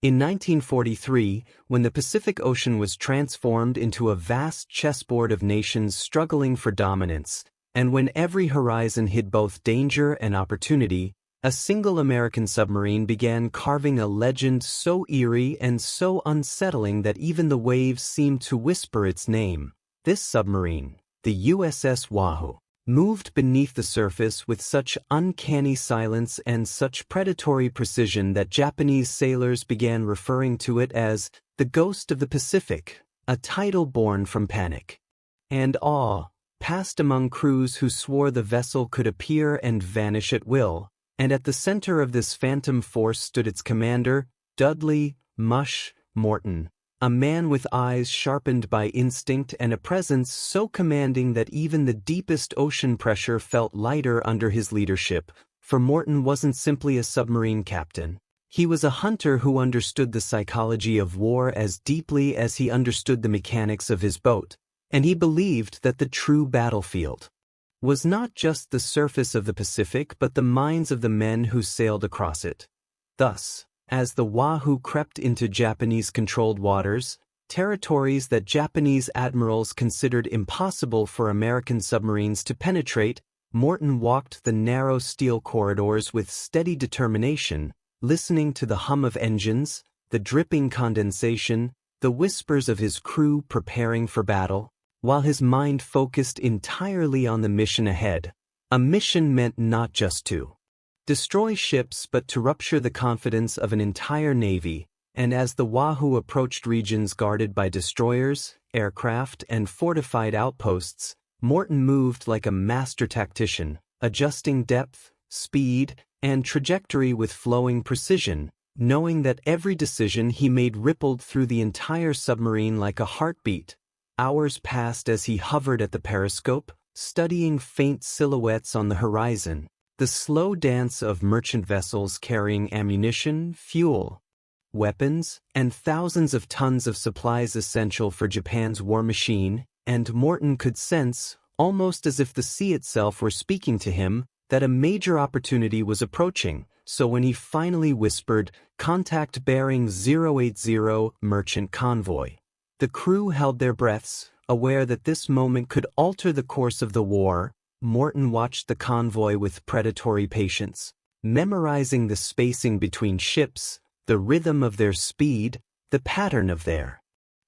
In 1943, when the Pacific Ocean was transformed into a vast chessboard of nations struggling for dominance, and when every horizon hid both danger and opportunity, a single American submarine began carving a legend so eerie and so unsettling that even the waves seemed to whisper its name. This submarine, the USS Wahoo, moved beneath the surface with such uncanny silence and such predatory precision that Japanese sailors began referring to it as the Ghost of the Pacific, a title born from panic and awe, passed among crews who swore the vessel could appear and vanish at will, and at the center of this phantom force stood its commander, Dudley Mush Morton, a man with eyes sharpened by instinct and a presence so commanding that even the deepest ocean pressure felt lighter under his leadership, for Morton wasn't simply a submarine captain. He was a hunter who understood the psychology of war as deeply as he understood the mechanics of his boat, and he believed that the true battlefield was not just the surface of the Pacific but the minds of the men who sailed across it. Thus, as the Wahoo crept into Japanese-controlled waters, territories that Japanese admirals considered impossible for American submarines to penetrate, Morton walked the narrow steel corridors with steady determination, listening to the hum of engines, the dripping condensation, the whispers of his crew preparing for battle, while his mind focused entirely on the mission ahead. A mission meant not just to destroy ships but to rupture the confidence of an entire navy, and as the Wahoo approached regions guarded by destroyers, aircraft, and fortified outposts, Morton moved like a master tactician, adjusting depth, speed, and trajectory with flowing precision, knowing that every decision he made rippled through the entire submarine like a heartbeat. Hours passed as he hovered at the periscope, studying faint silhouettes on the horizon, the slow dance of merchant vessels carrying ammunition, fuel, weapons, and thousands of tons of supplies essential for Japan's war machine, and Morton could sense, almost as if the sea itself were speaking to him, that a major opportunity was approaching. So when he finally whispered, "Contact bearing 080 merchant convoy," the crew held their breaths, aware that this moment could alter the course of the war. Morton watched the convoy with predatory patience, memorizing the spacing between ships, the rhythm of their speed, the pattern of their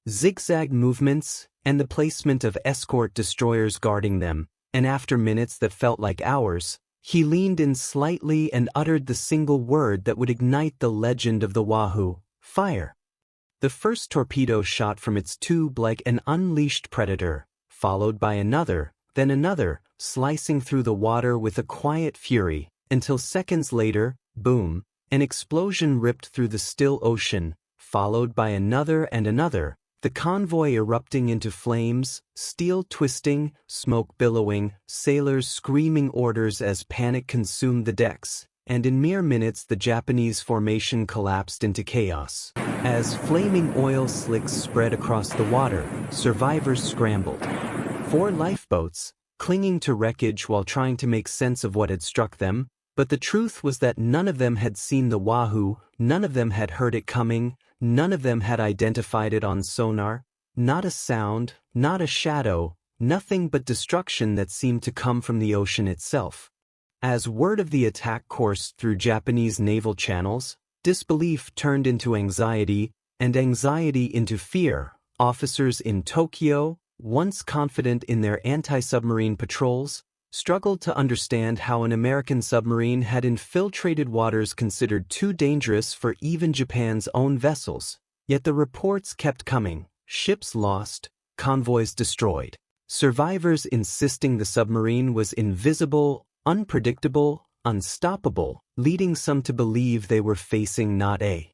zigzag movements, and the placement of escort destroyers guarding them, and after minutes that felt like hours, he leaned in slightly and uttered the single word that would ignite the legend of the Wahoo: fire. The first torpedo shot from its tube like an unleashed predator, followed by another, then another, slicing through the water with a quiet fury, until seconds later, boom, an explosion ripped through the still ocean, followed by another and another, the convoy erupting into flames, steel twisting, smoke billowing, sailors screaming orders as panic consumed the decks, and in mere minutes the Japanese formation collapsed into chaos. As flaming oil slicks spread across the water, survivors scrambled. 4 lifeboats, clinging to wreckage while trying to make sense of what had struck them, but the truth was that none of them had seen the Wahoo, none of them had heard it coming, none of them had identified it on sonar, not a sound, not a shadow, nothing but destruction that seemed to come from the ocean itself. As word of the attack coursed through Japanese naval channels, disbelief turned into anxiety, and anxiety into fear. Officers in Tokyo, once confident in their anti-submarine patrols, struggled to understand how an American submarine had infiltrated waters considered too dangerous for even Japan's own vessels. Yet the reports kept coming: ships lost, convoys destroyed, survivors insisting the submarine was invisible, unpredictable, unstoppable, leading some to believe they were facing not a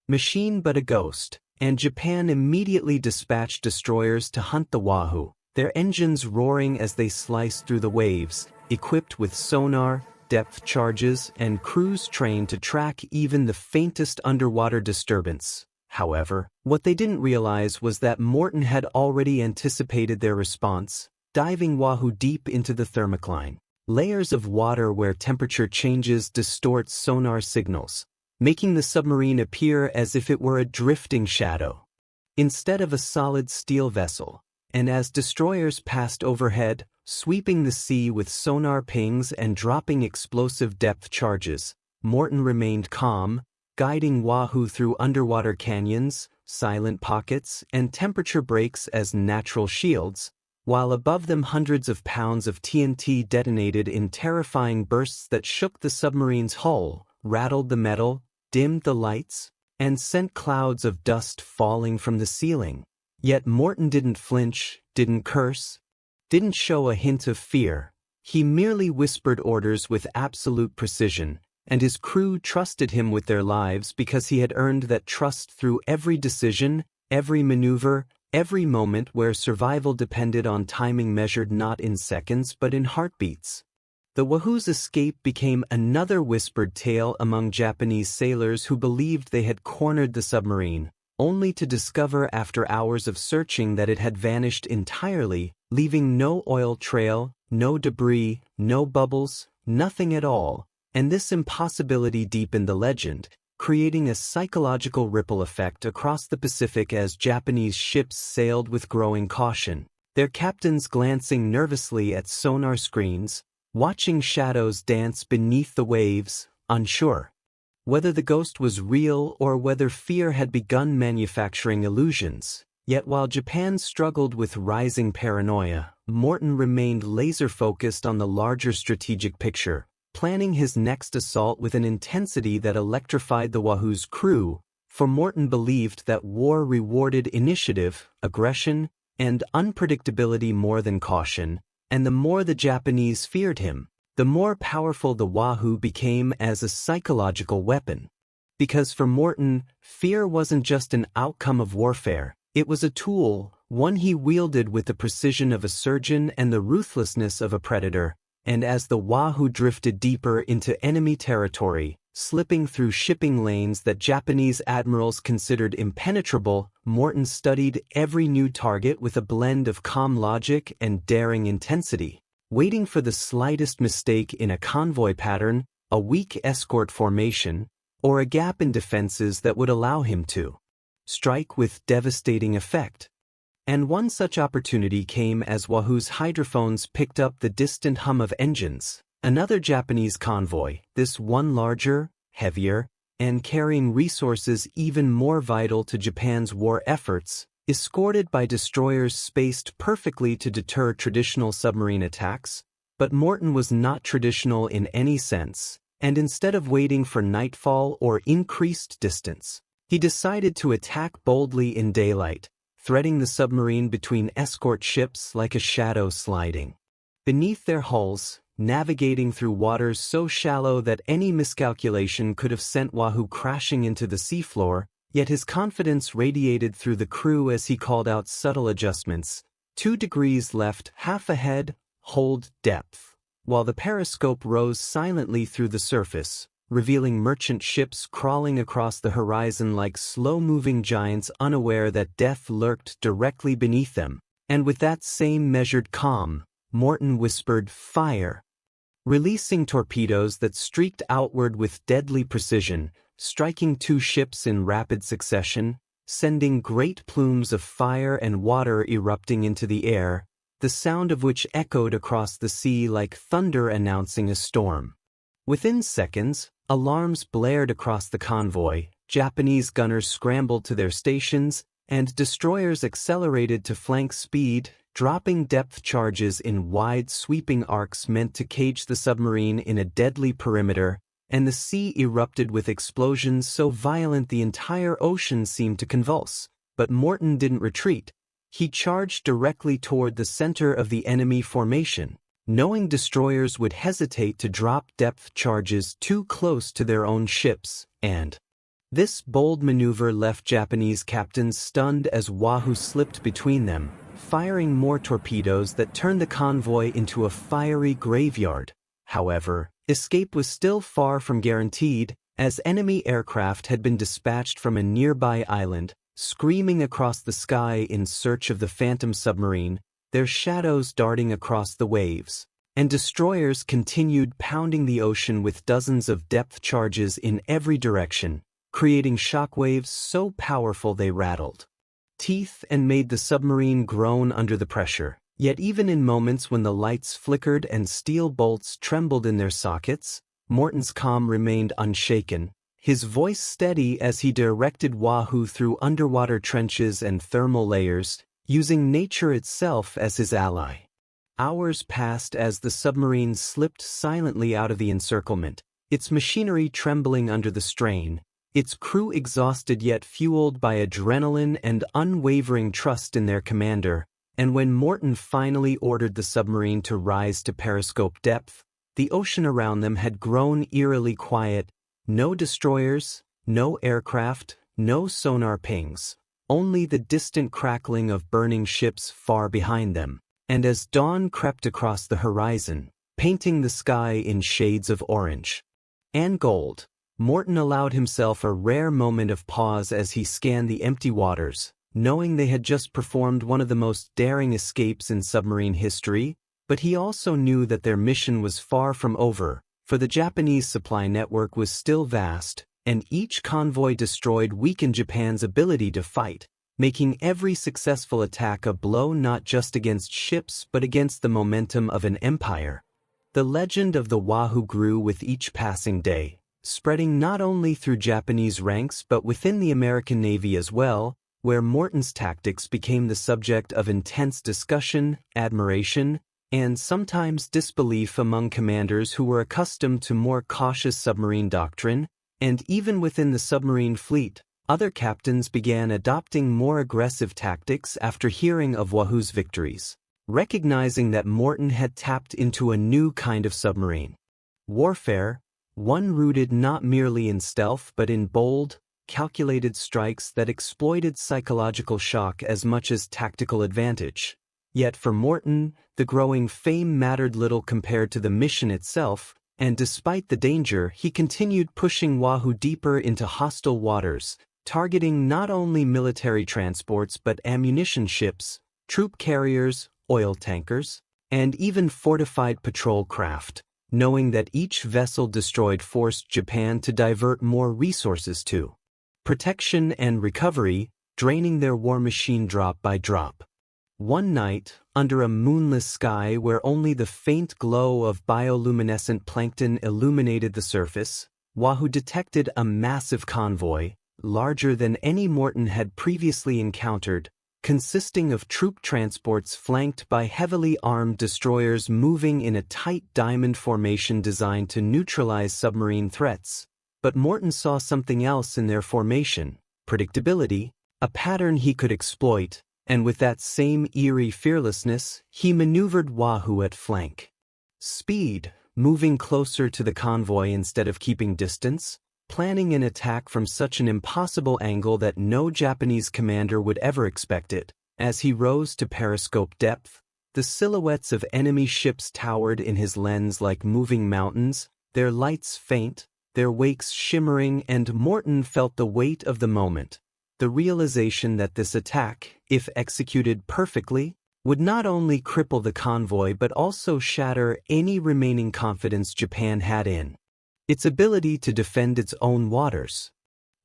machine but a ghost. And Japan immediately dispatched destroyers to hunt the Wahoo, their engines roaring as they sliced through the waves, equipped with sonar, depth charges, and crews trained to track even the faintest underwater disturbance. However, what they didn't realize was that Morton had already anticipated their response, diving Wahoo deep into the thermocline, layers of water where temperature changes distort sonar signals. making the submarine appear as if it were a drifting shadow, instead of a solid steel vessel. And as destroyers passed overhead, sweeping the sea with sonar pings and dropping explosive depth charges, Morton remained calm, guiding Wahoo through underwater canyons, silent pockets, and temperature breaks as natural shields, while above them hundreds of pounds of TNT detonated in terrifying bursts that shook the submarine's hull, rattled the metal, dimmed the lights, and sent clouds of dust falling from the ceiling. Yet Morton didn't flinch, didn't curse, didn't show a hint of fear. He merely whispered orders with absolute precision, and his crew trusted him with their lives because he had earned that trust through every decision, every maneuver, every moment where survival depended on timing measured not in seconds but in heartbeats. The Wahoo's escape became another whispered tale among Japanese sailors who believed they had cornered the submarine, only to discover after hours of searching that it had vanished entirely, leaving no oil trail, no debris, no bubbles, nothing at all. And this impossibility deepened the legend, creating a psychological ripple effect across the Pacific as Japanese ships sailed with growing caution, their captains glancing nervously at sonar screens, watching shadows dance beneath the waves, unsure whether the ghost was real or whether fear had begun manufacturing illusions. Yet while Japan struggled with rising paranoia, Morton remained laser-focused on the larger strategic picture, planning his next assault with an intensity that electrified the Wahoo's crew, for Morton believed that war rewarded initiative, aggression, and unpredictability more than caution, and the more the Japanese feared him, the more powerful the Wahoo became as a psychological weapon. Because for Morton, fear wasn't just an outcome of warfare, it was a tool, one he wielded with the precision of a surgeon and the ruthlessness of a predator. And as the Wahoo drifted deeper into enemy territory, slipping through shipping lanes that Japanese admirals considered impenetrable, Morton studied every new target with a blend of calm logic and daring intensity, waiting for the slightest mistake in a convoy pattern, a weak escort formation, or a gap in defenses that would allow him to strike with devastating effect. And one such opportunity came as Wahoo's hydrophones picked up the distant hum of engines. Another Japanese convoy, this one larger, heavier, and carrying resources even more vital to Japan's war efforts, escorted by destroyers spaced perfectly to deter traditional submarine attacks. But Morton was not traditional in any sense, and instead of waiting for nightfall or increased distance, he decided to attack boldly in daylight, threading the submarine between escort ships like a shadow sliding beneath their hulls, navigating through waters so shallow that any miscalculation could have sent Wahoo crashing into the seafloor. Yet his confidence radiated through the crew as he called out subtle adjustments. 2 degrees left, half ahead, hold depth, while the periscope rose silently through the surface, revealing merchant ships crawling across the horizon like slow-moving giants unaware that death lurked directly beneath them. And with that same measured calm, Morton whispered, "Fire!" releasing torpedoes that streaked outward with deadly precision, striking 2 ships in rapid succession, sending great plumes of fire and water erupting into the air, the sound of which echoed across the sea like thunder announcing a storm. Within seconds, alarms blared across the convoy, Japanese gunners scrambled to their stations, and destroyers accelerated to flank speed, dropping depth charges in wide sweeping arcs meant to cage the submarine in a deadly perimeter, and the sea erupted with explosions so violent the entire ocean seemed to convulse. But Morton didn't retreat. He charged directly toward the center of the enemy formation, knowing destroyers would hesitate to drop depth charges too close to their own ships, and this bold maneuver left Japanese captains stunned as Wahoo slipped between them, firing more torpedoes that turned the convoy into a fiery graveyard. However, escape was still far from guaranteed, as enemy aircraft had been dispatched from a nearby island, screaming across the sky in search of the phantom submarine, their shadows darting across the waves. and destroyers continued pounding the ocean with dozens of depth charges in every direction, creating shockwaves so powerful they rattled teeth and made the submarine groan under the pressure. Yet even in moments when the lights flickered and steel bolts trembled in their sockets, Morton's calm remained unshaken, his voice steady as he directed Wahoo through underwater trenches and thermal layers, using nature itself as his ally. Hours passed as the submarine slipped silently out of the encirclement, its machinery trembling under the strain, its crew exhausted yet fueled by adrenaline and unwavering trust in their commander. And when Morton finally ordered the submarine to rise to periscope depth, the ocean around them had grown eerily quiet. No destroyers, no aircraft, no sonar pings, only the distant crackling of burning ships far behind them. And as dawn crept across the horizon, painting the sky in shades of orange and gold, Morton allowed himself a rare moment of pause as he scanned the empty waters, knowing they had just performed one of the most daring escapes in submarine history, but he also knew that their mission was far from over, for the Japanese supply network was still vast, and each convoy destroyed weakened Japan's ability to fight, making every successful attack a blow not just against ships but against the momentum of an empire. The legend of the Wahoo grew with each passing day, spreading not only through Japanese ranks but within the American Navy as well, where Morton's tactics became the subject of intense discussion, admiration, and sometimes disbelief among commanders who were accustomed to more cautious submarine doctrine, and even within the submarine fleet, other captains began adopting more aggressive tactics after hearing of Wahoo's victories, recognizing that Morton had tapped into a new kind of submarine warfare, one rooted not merely in stealth but in bold, calculated strikes that exploited psychological shock as much as tactical advantage. Yet for Morton, the growing fame mattered little compared to the mission itself, and despite the danger, he continued pushing Wahoo deeper into hostile waters, targeting not only military transports but ammunition ships, troop carriers, oil tankers, and even fortified patrol craft, knowing that each vessel destroyed forced Japan to divert more resources to protection and recovery, draining their war machine drop by drop. One night, under a moonless sky where only the faint glow of bioluminescent plankton illuminated the surface, Wahoo detected a massive convoy, larger than any Morton had previously encountered, consisting of troop transports flanked by heavily armed destroyers moving in a tight diamond formation designed to neutralize submarine threats. But Morton saw something else in their formation: predictability, a pattern he could exploit, and with that same eerie fearlessness, he maneuvered Wahoo at flank speed, moving closer to the convoy instead of keeping distance, planning an attack from such an impossible angle that no Japanese commander would ever expect it. As he rose to periscope depth, the silhouettes of enemy ships towered in his lens like moving mountains, their lights faint, their wakes shimmering, and Morton felt the weight of the moment, the realization that this attack, if executed perfectly, would not only cripple the convoy but also shatter any remaining confidence Japan had in its ability to defend its own waters.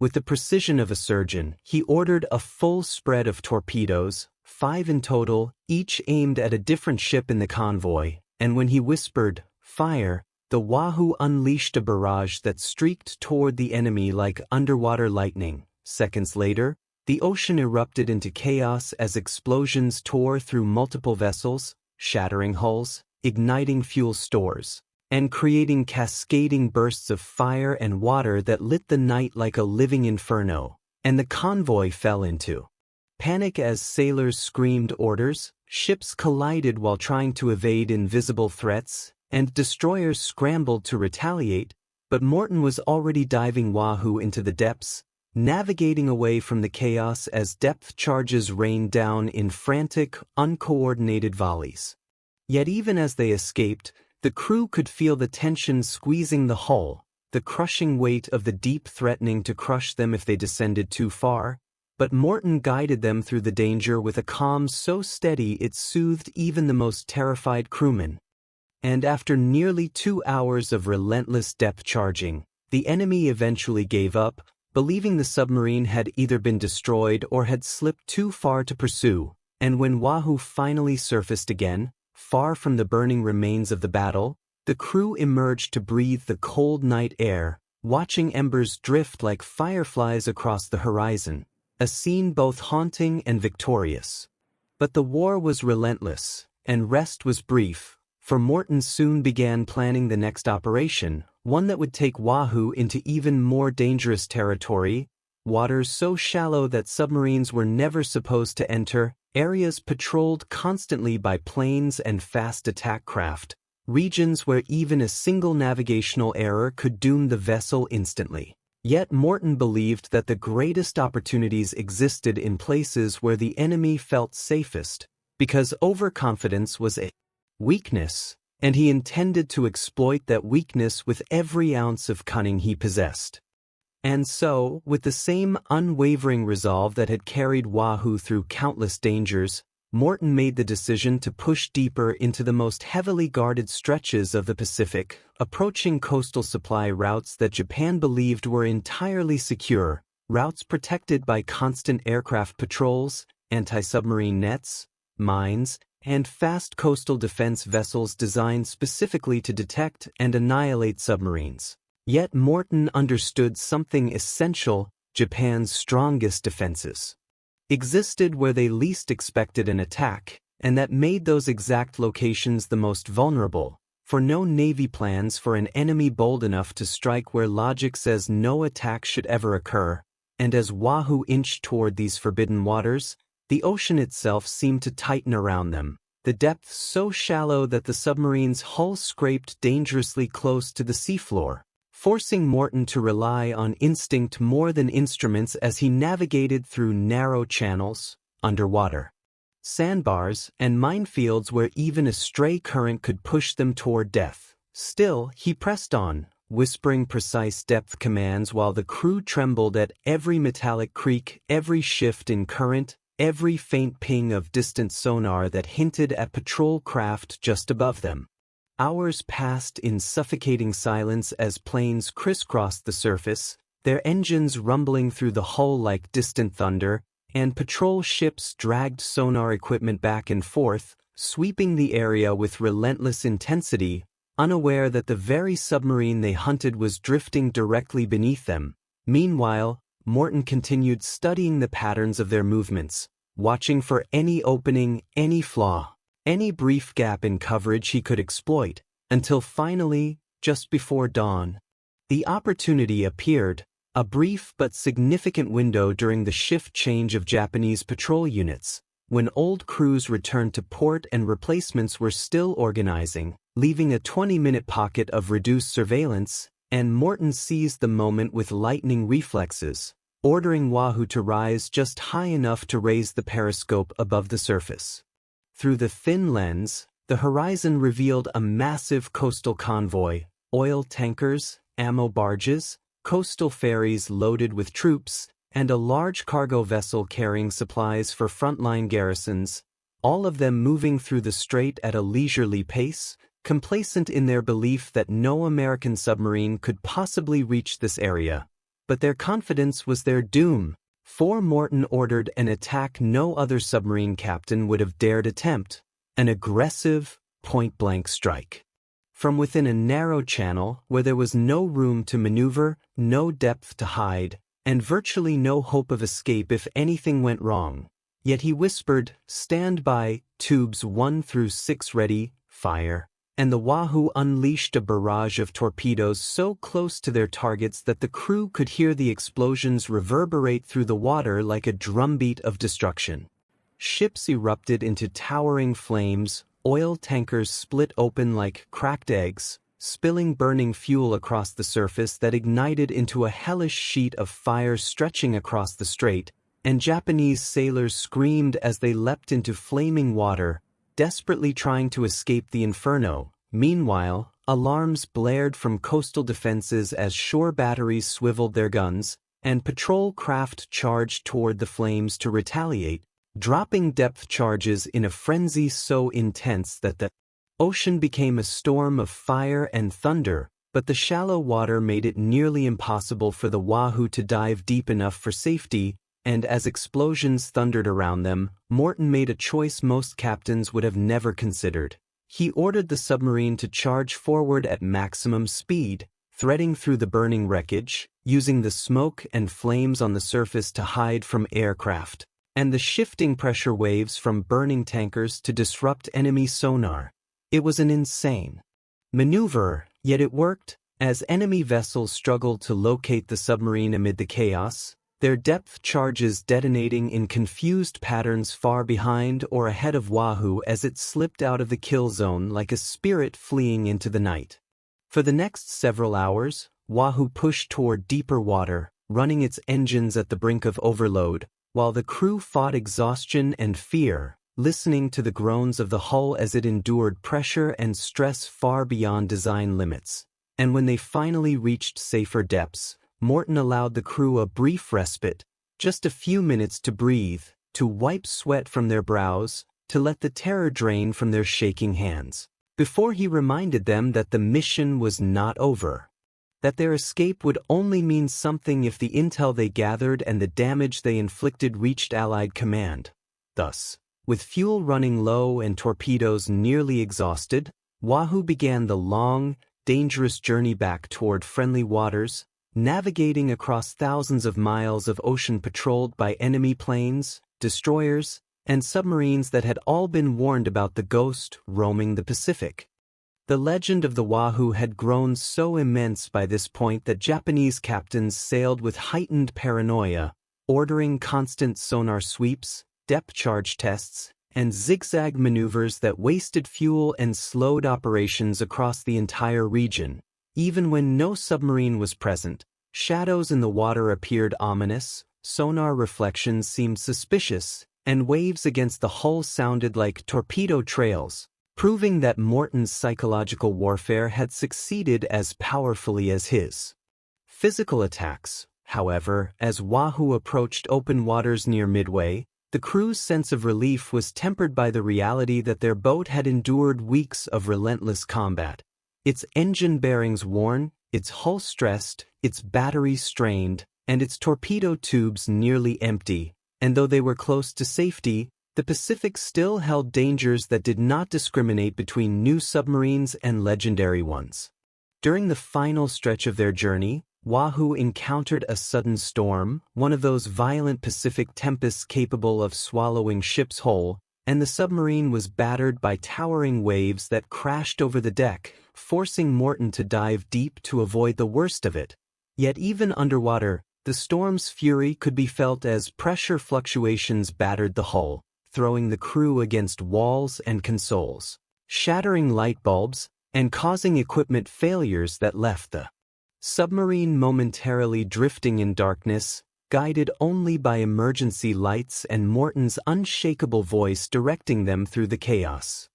With the precision of a surgeon, he ordered a full spread of torpedoes, 5 in total, each aimed at a different ship in the convoy, and when he whispered, "Fire," the Wahoo unleashed a barrage that streaked toward the enemy like underwater lightning. Seconds later, the ocean erupted into chaos as explosions tore through multiple vessels, shattering hulls, igniting fuel stores, and creating cascading bursts of fire and water that lit the night like a living inferno, and the convoy fell into panic as sailors screamed orders, ships collided while trying to evade invisible threats, and destroyers scrambled to retaliate, but Morton was already diving Wahoo into the depths, navigating away from the chaos as depth charges rained down in frantic, uncoordinated volleys. Yet even as they escaped, the crew could feel the tension squeezing the hull, the crushing weight of the deep threatening to crush them if they descended too far, but Morton guided them through the danger with a calm so steady it soothed even the most terrified crewmen. and after nearly 2 hours of relentless depth charging, the enemy eventually gave up, believing the submarine had either been destroyed or had slipped too far to pursue, and when Wahoo finally surfaced again, far from the burning remains of the battle, the crew emerged to breathe the cold night air, watching embers drift like fireflies across the horizon, a scene both haunting and victorious. But the war was relentless, and rest was brief, for Morton soon began planning the next operation, one that would take Wahoo into even more dangerous territory, waters so shallow that submarines were never supposed to enter, areas patrolled constantly by planes and fast attack craft, regions where even a single navigational error could doom the vessel instantly. Yet Morton believed that the greatest opportunities existed in places where the enemy felt safest, because overconfidence was a weakness, and he intended to exploit that weakness with every ounce of cunning he possessed. And so, with the same unwavering resolve that had carried Wahoo through countless dangers, Morton made the decision to push deeper into the most heavily guarded stretches of the Pacific, approaching coastal supply routes that Japan believed were entirely secure, routes protected by constant aircraft patrols, anti-submarine nets, mines, and fast coastal defense vessels designed specifically to detect and annihilate submarines. Yet Morton understood something essential: Japan's strongest defenses existed where they least expected an attack, and that made those exact locations the most vulnerable, for no Navy plans for an enemy bold enough to strike where logic says no attack should ever occur. And as Wahoo inched toward these forbidden waters, the ocean itself seemed to tighten around them, the depths so shallow that the submarine's hull scraped dangerously close to the seafloor, forcing Morton to rely on instinct more than instruments as he navigated through narrow channels, underwater sandbars, and minefields where even a stray current could push them toward death. Still, he pressed on, whispering precise depth commands while the crew trembled at every metallic creak, every shift in current, every faint ping of distant sonar that hinted at patrol craft just above them. Hours passed in suffocating silence as planes crisscrossed the surface, their engines rumbling through the hull like distant thunder, and patrol ships dragged sonar equipment back and forth, sweeping the area with relentless intensity, unaware that the very submarine they hunted was drifting directly beneath them. Meanwhile, Morton continued studying the patterns of their movements, watching for any opening, any flaw, any brief gap in coverage he could exploit, until finally, just before dawn, the opportunity appeared, a brief but significant window during the shift change of Japanese patrol units, when old crews returned to port and replacements were still organizing, leaving a 20-minute pocket of reduced surveillance, and Morton seized the moment with lightning reflexes, ordering Wahoo to rise just high enough to raise the periscope above the surface. Through the thin lens, the horizon revealed a massive coastal convoy, oil tankers, ammo barges, coastal ferries loaded with troops, and a large cargo vessel carrying supplies for frontline garrisons, all of them moving through the strait at a leisurely pace, complacent in their belief that no American submarine could possibly reach this area. But their confidence was their doom, for Morton ordered an attack no other submarine captain would have dared attempt, an aggressive, point-blank strike. From within a narrow channel where there was no room to maneuver, no depth to hide, and virtually no hope of escape if anything went wrong. Yet he whispered, "Stand by, tubes 1 through 6 ready, fire." And the Wahoo unleashed a barrage of torpedoes so close to their targets that the crew could hear the explosions reverberate through the water like a drumbeat of destruction. Ships erupted into towering flames, oil tankers split open like cracked eggs, spilling burning fuel across the surface that ignited into a hellish sheet of fire stretching across the strait, and Japanese sailors screamed as they leapt into flaming water, desperately trying to escape the inferno. Meanwhile, alarms blared from coastal defenses as shore batteries swiveled their guns, and patrol craft charged toward the flames to retaliate, dropping depth charges in a frenzy so intense that the Ocean became a storm of fire and thunder, but the shallow water made it nearly impossible for the Wahoo to dive deep enough for safety, and as explosions thundered around them, Morton made a choice most captains would have never considered. He ordered the submarine to charge forward at maximum speed, threading through the burning wreckage, using the smoke and flames on the surface to hide from aircraft, and the shifting pressure waves from burning tankers to disrupt enemy sonar. It was an insane maneuver, yet it worked. As enemy vessels struggled to locate the submarine amid the chaos, their depth charges detonating in confused patterns far behind or ahead of Wahoo as it slipped out of the kill zone like a spirit fleeing into the night. For the next several hours, Wahoo pushed toward deeper water, running its engines at the brink of overload, while the crew fought exhaustion and fear, listening to the groans of the hull as it endured pressure and stress far beyond design limits. And when they finally reached safer depths, Morton allowed the crew a brief respite, just a few minutes to breathe, to wipe sweat from their brows, to let the terror drain from their shaking hands, before he reminded them that the mission was not over, that their escape would only mean something if the intel they gathered and the damage they inflicted reached Allied command. Thus, with fuel running low and torpedoes nearly exhausted, Wahoo began the long, dangerous journey back toward friendly waters, navigating across thousands of miles of ocean patrolled by enemy planes, destroyers, and submarines that had all been warned about the ghost roaming the Pacific. The legend of the Wahoo had grown so immense by this point that Japanese captains sailed with heightened paranoia, ordering constant sonar sweeps, depth charge tests, and zigzag maneuvers that wasted fuel and slowed operations across the entire region. Even when no submarine was present, shadows in the water appeared ominous, sonar reflections seemed suspicious, and waves against the hull sounded like torpedo trails, proving that Morton's psychological warfare had succeeded as powerfully as his physical attacks. However, as Wahoo approached open waters near Midway, the crew's sense of relief was tempered by the reality that their boat had endured weeks of relentless combat. Its engine bearings worn, its hull stressed, its batteries strained, and its torpedo tubes nearly empty, and though they were close to safety, the Pacific still held dangers that did not discriminate between new submarines and legendary ones. During the final stretch of their journey, Wahoo encountered a sudden storm, one of those violent Pacific tempests capable of swallowing ships whole, and the submarine was battered by towering waves that crashed over the deck, forcing Morton to dive deep to avoid the worst of it. Yet even underwater, the storm's fury could be felt as pressure fluctuations battered the hull, throwing the crew against walls and consoles, shattering light bulbs, and causing equipment failures that left the submarine momentarily drifting in darkness, guided only by emergency lights and Morton's unshakable voice directing them through the chaos.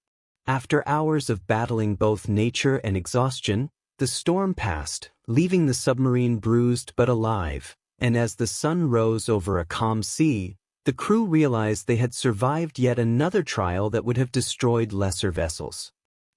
After hours of battling both nature and exhaustion, the storm passed, leaving the submarine bruised but alive, and as the sun rose over a calm sea, the crew realized they had survived yet another trial that would have destroyed lesser vessels.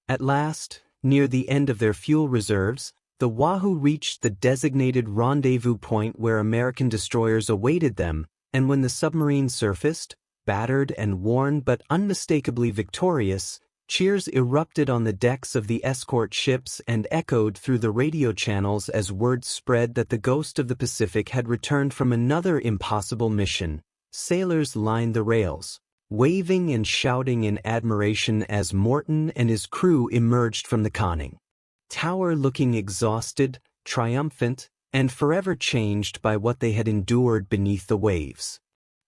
At last, near the end of their fuel reserves, the Wahoo reached the designated rendezvous point where American destroyers awaited them, and when the submarine surfaced, battered and worn but unmistakably victorious, cheers erupted on the decks of the escort ships and echoed through the radio channels as word spread that the Ghost of the Pacific had returned from another impossible mission. Sailors lined the rails, waving and shouting in admiration as Morton and his crew emerged from the conning tower looking exhausted, triumphant, and forever changed by what they had endured beneath the waves.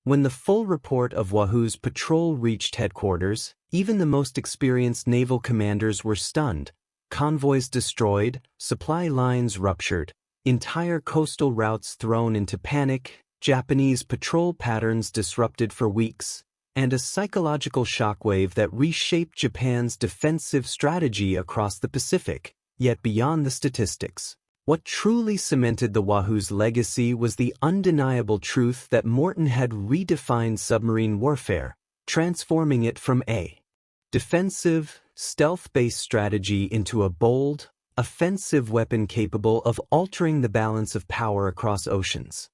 When the full report of Wahoo's patrol reached headquarters, even the most experienced naval commanders were stunned. Convoys destroyed, supply lines ruptured, entire coastal routes thrown into panic, Japanese patrol patterns disrupted for weeks, and a psychological shockwave that reshaped Japan's defensive strategy across the Pacific. Yet beyond the statistics, what truly cemented the Wahoo's legacy was the undeniable truth that Morton had redefined submarine warfare, transforming it from a defensive, stealth-based strategy into a bold, offensive weapon capable of altering the balance of power across oceans.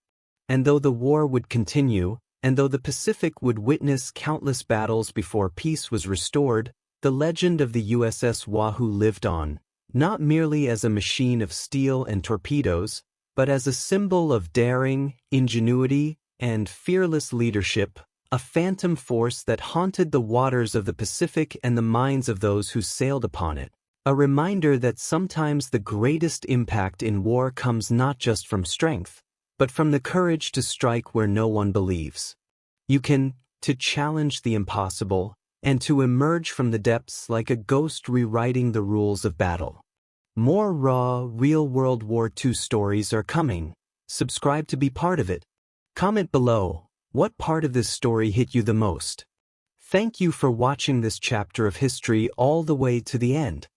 And though the war would continue, and though the Pacific would witness countless battles before peace was restored, the legend of the USS Wahoo lived on, not merely as a machine of steel and torpedoes, but as a symbol of daring, ingenuity, and fearless leadership, a phantom force that haunted the waters of the Pacific and the minds of those who sailed upon it. A reminder that sometimes the greatest impact in war comes not just from strength, but from the courage to strike where no one believes. To challenge the impossible, and to emerge from the depths like a ghost rewriting the rules of battle. More raw, real World War II stories are coming. Subscribe to be part of it. Comment below, what part of this story hit you the most? Thank you for watching this chapter of history all the way to the end.